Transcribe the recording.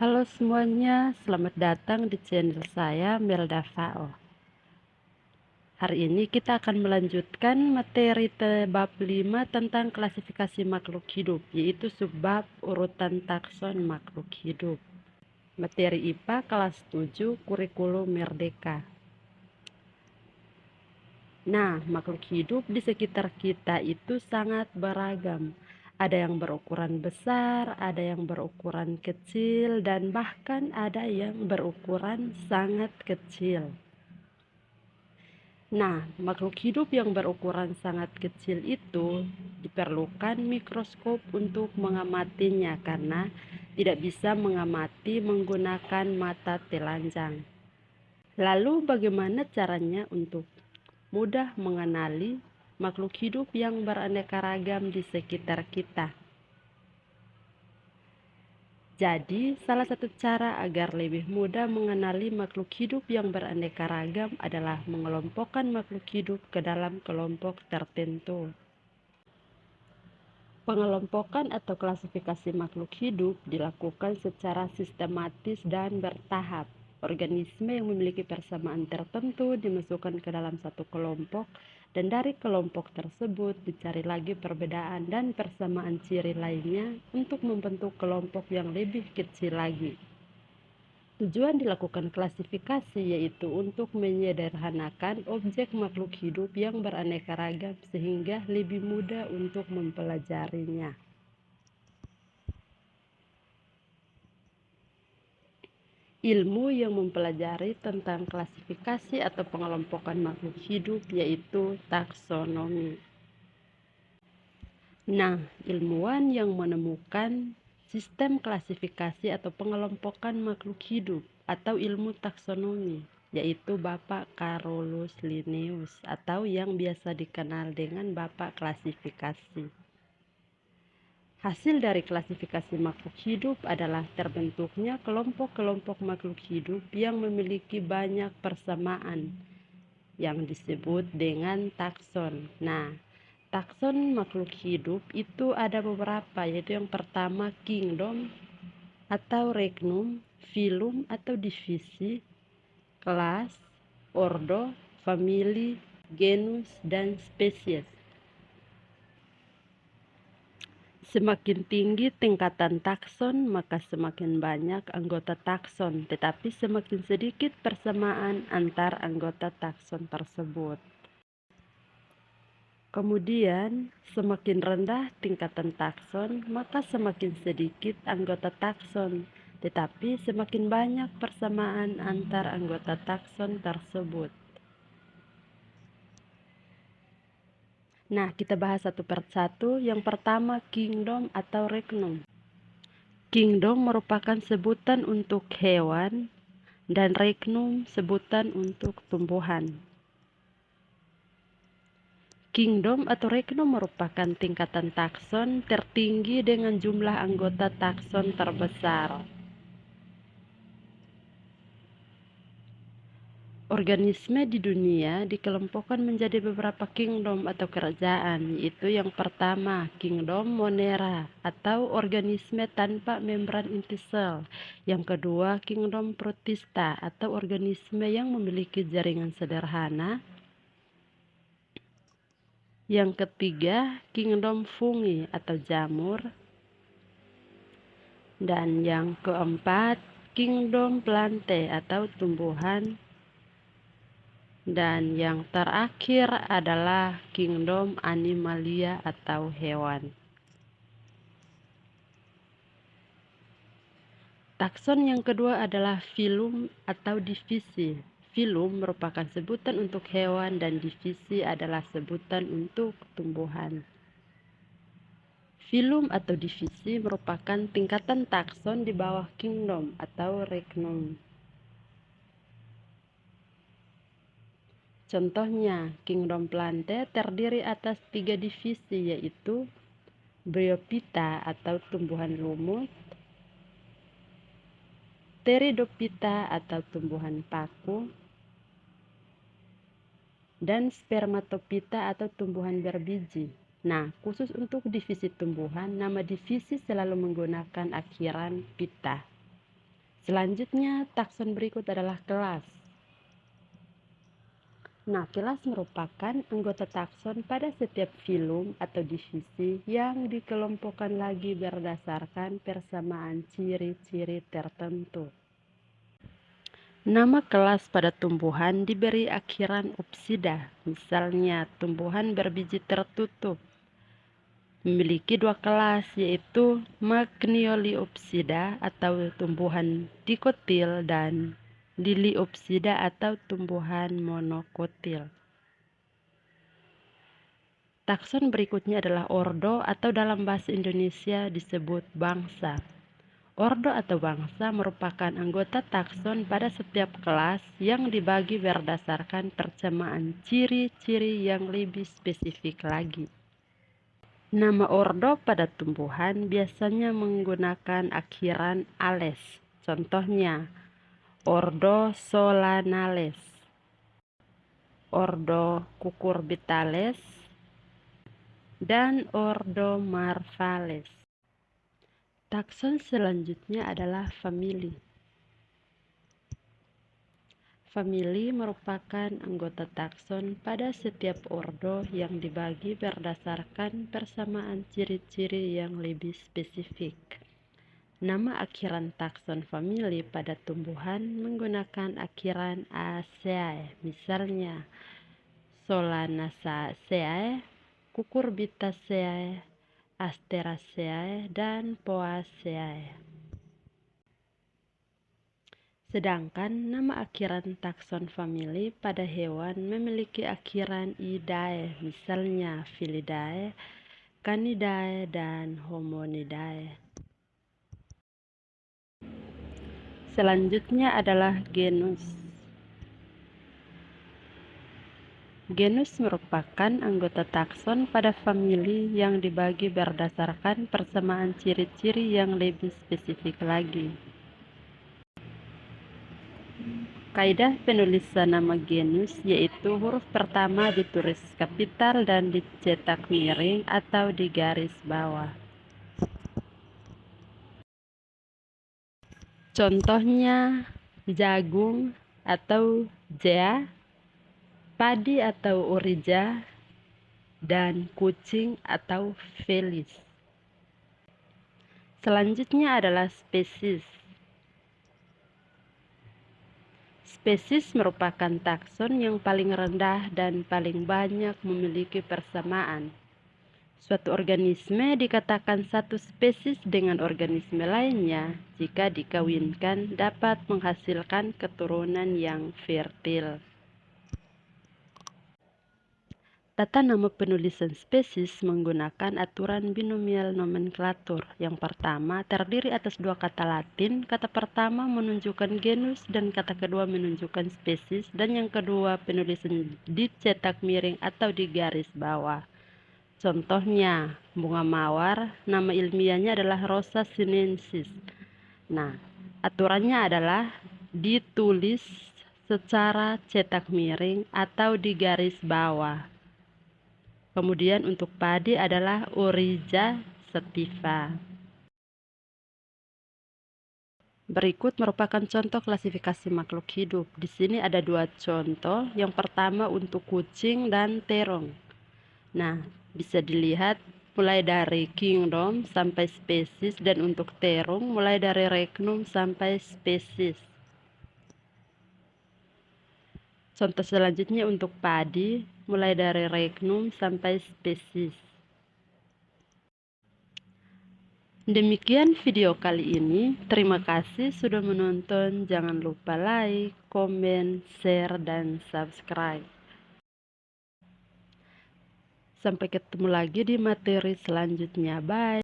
Halo semuanya, selamat datang di channel saya Melda Fao. Hari ini kita akan melanjutkan materi bab 5 tentang klasifikasi makhluk hidup, yaitu subbab urutan takson makhluk hidup. Materi IPA kelas 7 kurikulum Merdeka. Nah, makhluk hidup di sekitar kita itu sangat beragam. Ada yang berukuran besar, ada yang berukuran kecil, dan bahkan ada yang berukuran sangat kecil. Nah, makhluk hidup yang berukuran sangat kecil itu diperlukan mikroskop untuk mengamatinya karena tidak bisa mengamati menggunakan mata telanjang. Lalu bagaimana caranya untuk mudah mengenali makhluk hidup yang beraneka ragam di sekitar kita? Jadi, salah satu cara agar lebih mudah mengenali makhluk hidup yang beraneka ragam adalah mengelompokkan makhluk hidup ke dalam kelompok tertentu. Pengelompokan atau klasifikasi makhluk hidup dilakukan secara sistematis dan bertahap. Organisme yang memiliki persamaan tertentu dimasukkan ke dalam satu kelompok, dan dari kelompok tersebut dicari lagi perbedaan dan persamaan ciri lainnya untuk membentuk kelompok yang lebih kecil lagi. Tujuan dilakukan klasifikasi yaitu untuk menyederhanakan objek makhluk hidup yang beraneka ragam sehingga lebih mudah untuk mempelajarinya. Ilmu yang mempelajari tentang klasifikasi atau pengelompokan makhluk hidup yaitu taksonomi. Nah, ilmuwan yang menemukan sistem klasifikasi atau pengelompokan makhluk hidup atau ilmu taksonomi yaitu Bapak Carolus Linnaeus atau yang biasa dikenal dengan Bapak klasifikasi. Hasil dari klasifikasi makhluk hidup adalah terbentuknya kelompok-kelompok makhluk hidup yang memiliki banyak persamaan yang disebut dengan takson. Nah, takson makhluk hidup itu ada beberapa, yaitu yang pertama kingdom atau regnum, filum atau divisi, kelas, ordo, famili, genus, dan spesies. Semakin tinggi tingkatan takson, maka semakin banyak anggota takson, tetapi semakin sedikit persamaan antar anggota takson tersebut. Kemudian, semakin rendah tingkatan takson, maka semakin sedikit anggota takson, tetapi semakin banyak persamaan antar anggota takson tersebut. Nah, kita bahas satu persatu. Yang pertama, kingdom atau regnum. Kingdom merupakan sebutan untuk hewan dan regnum sebutan untuk tumbuhan. Kingdom atau regnum merupakan tingkatan takson tertinggi dengan jumlah anggota takson terbesar. Organisme di dunia dikelompokkan menjadi beberapa kingdom atau kerajaan, yaitu yang pertama, kingdom Monera atau organisme tanpa membran inti sel. Yang kedua, kingdom Protista atau organisme yang memiliki jaringan sederhana. Yang ketiga, kingdom Fungi atau jamur. Dan yang keempat, kingdom Plante atau tumbuhan. Dan yang terakhir adalah kingdom Animalia atau hewan. Takson yang kedua adalah filum atau divisi. Filum merupakan sebutan untuk hewan dan divisi adalah sebutan untuk tumbuhan. Filum atau divisi merupakan tingkatan takson di bawah kingdom atau regnum. Contohnya, kingdom Plante terdiri atas 3 divisi, yaitu Bryophyta atau tumbuhan lumut, Pteridophyta atau tumbuhan paku, dan Spermatophyta atau tumbuhan berbiji. Nah, khusus untuk divisi tumbuhan, nama divisi selalu menggunakan akhiran pita. Selanjutnya, takson berikut adalah kelas. Nah, kelas merupakan anggota takson pada setiap filum atau divisi yang dikelompokkan lagi berdasarkan persamaan ciri-ciri tertentu. Nama kelas pada tumbuhan diberi akhiran opsida, misalnya tumbuhan berbiji tertutup memiliki dua kelas, yaitu Magnoliopsida atau tumbuhan dikotil dan Liliopsida atau tumbuhan monokotil. Takson berikutnya adalah ordo atau dalam bahasa Indonesia disebut bangsa. Ordo atau bangsa merupakan anggota takson pada setiap kelas yang dibagi berdasarkan persamaan ciri-ciri yang lebih spesifik lagi. Nama ordo pada tumbuhan biasanya menggunakan akhiran ales. Contohnya, ordo Solanales, ordo Cucurbitales, dan ordo Marvales. Takson selanjutnya adalah famili. Famili merupakan anggota takson pada setiap ordo yang dibagi berdasarkan persamaan ciri-ciri yang lebih spesifik. Nama akhiran takson famili pada tumbuhan menggunakan akhiran Aceae, misalnya Solanaceae, Cucurbitaceae, Asteraceae, dan Poaceae. Sedangkan nama akhiran takson famili pada hewan memiliki akhiran idae, misalnya Felidae, Canidae, dan Homonidae. Selanjutnya adalah genus. Genus merupakan anggota takson pada famili yang dibagi berdasarkan persamaan ciri-ciri yang lebih spesifik lagi. Kaidah penulisan nama genus yaitu huruf pertama ditulis kapital dan dicetak miring atau di garis bawah. Contohnya jagung atau Zea, padi atau Oryza, dan kucing atau Felis. Selanjutnya adalah spesies. Spesies merupakan takson yang paling rendah dan paling banyak memiliki persamaan. Suatu organisme dikatakan satu spesies dengan organisme lainnya jika dikawinkan dapat menghasilkan keturunan yang fertil. Tata nama penulisan spesies menggunakan aturan binomial nomenklatur. Yang pertama terdiri atas dua kata Latin. Kata pertama menunjukkan genus dan kata kedua menunjukkan spesies, dan yang kedua penulisan dicetak miring atau di garis bawah. Contohnya, bunga mawar, nama ilmiahnya adalah Rosa sinensis. Nah, aturannya adalah ditulis secara cetak miring atau di garis bawah. Kemudian untuk padi adalah Oryza sativa. Berikut merupakan contoh klasifikasi makhluk hidup. Di sini ada dua contoh. Yang pertama untuk kucing dan terong. Nah, bisa dilihat mulai dari kingdom sampai spesies, dan untuk terong mulai dari regnum sampai spesies. Contoh selanjutnya untuk padi mulai dari regnum sampai spesies. Demikian video kali ini. Terima kasih sudah menonton. Jangan lupa like, komen, share, dan subscribe. Sampai ketemu lagi di materi selanjutnya. Bye.